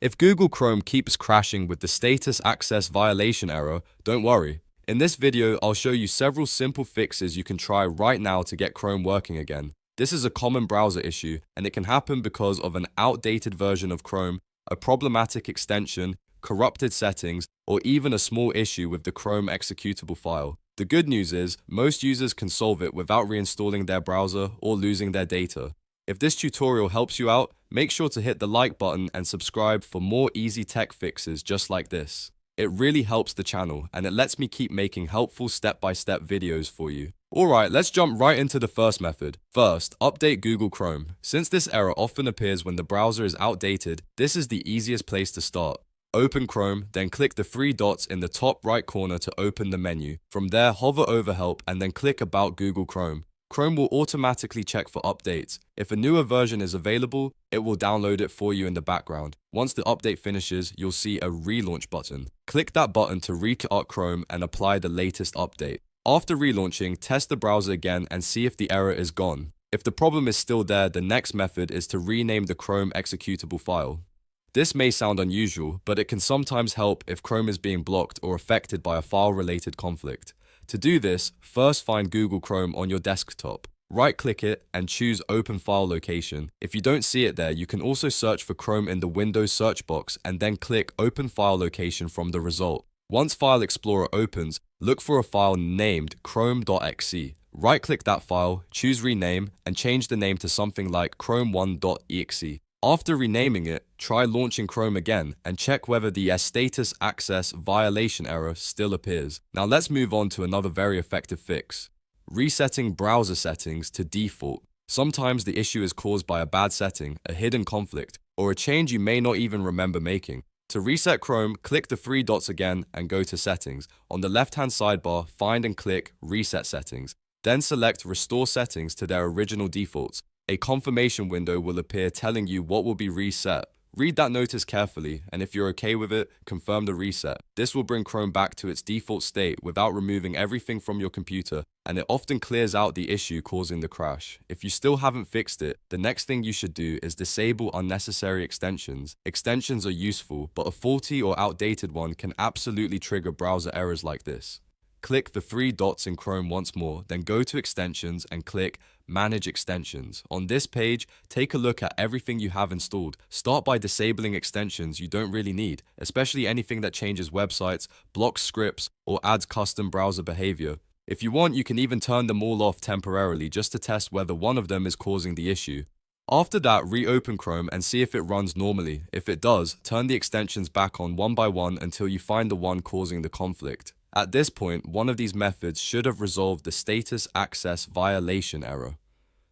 If Google Chrome keeps crashing with the status access violation error, don't worry. In this video, I'll show you several simple fixes you can try right now to get Chrome working again. This is a common browser issue, and it can happen because of an outdated version of Chrome, a problematic extension, corrupted settings, or even a small issue with the Chrome executable file. The good news is, most users can solve it without reinstalling their browser or losing their data. If this tutorial helps you out, make sure to hit the like button and subscribe for more easy tech fixes just like this. It really helps the channel, and it lets me keep making helpful step-by-step videos for you. Alright, let's jump right into the first method. First, update Google Chrome. Since this error often appears when the browser is outdated, this is the easiest place to start. Open Chrome, then click the three dots in the top right corner to open the menu. From there, hover over Help and then click About Google Chrome. Chrome will automatically check for updates. If a newer version is available, it will download it for you in the background. Once the update finishes, you'll see a relaunch button. Click that button to restart Chrome and apply the latest update. After relaunching, test the browser again and see if the error is gone. If the problem is still there, the next method is to rename the Chrome executable file. This may sound unusual, but it can sometimes help if Chrome is being blocked or affected by a file-related conflict. To do this, first find Google Chrome on your desktop. Right-click it and choose Open File Location. If you don't see it there, you can also search for Chrome in the Windows search box and then click Open File Location from the result. Once File Explorer opens, look for a file named chrome.exe. Right-click that file, choose Rename, and change the name to something like chrome1.exe. After renaming it, try launching Chrome again and check whether the status access violation error still appears. Now let's move on to another very effective fix. Resetting browser settings to default. Sometimes the issue is caused by a bad setting, a hidden conflict, or a change you may not even remember making. To reset Chrome, click the three dots again and go to Settings. On the left-hand sidebar, find and click Reset Settings. Then select Restore Settings to their original defaults. A confirmation window will appear telling you what will be reset. Read that notice carefully, and if you're okay with it, confirm the reset. This will bring Chrome back to its default state without removing everything from your computer, and it often clears out the issue causing the crash. If you still haven't fixed it, the next thing you should do is disable unnecessary extensions. Extensions are useful, but a faulty or outdated one can absolutely trigger browser errors like this. Click the three dots in Chrome once more, then go to Extensions and click Manage Extensions. On this page, take a look at everything you have installed. Start by disabling extensions you don't really need, especially anything that changes websites, blocks scripts, or adds custom browser behavior. If you want, you can even turn them all off temporarily just to test whether one of them is causing the issue. After that, reopen Chrome and see if it runs normally. If it does, turn the extensions back on one by one until you find the one causing the conflict. At this point, one of these methods should have resolved the status access violation error.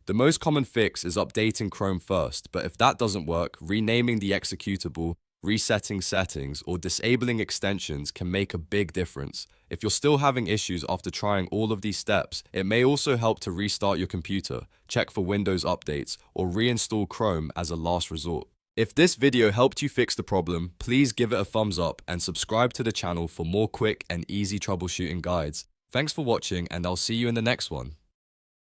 The most common fix is updating Chrome first, but if that doesn't work, renaming the executable, resetting settings, or disabling extensions can make a big difference. If you're still having issues after trying all of these steps, it may also help to restart your computer, check for Windows updates, or reinstall Chrome as a last resort. If this video helped you fix the problem, please give it a thumbs up and subscribe to the channel for more quick and easy troubleshooting guides. Thanks for watching, and I'll see you in the next one.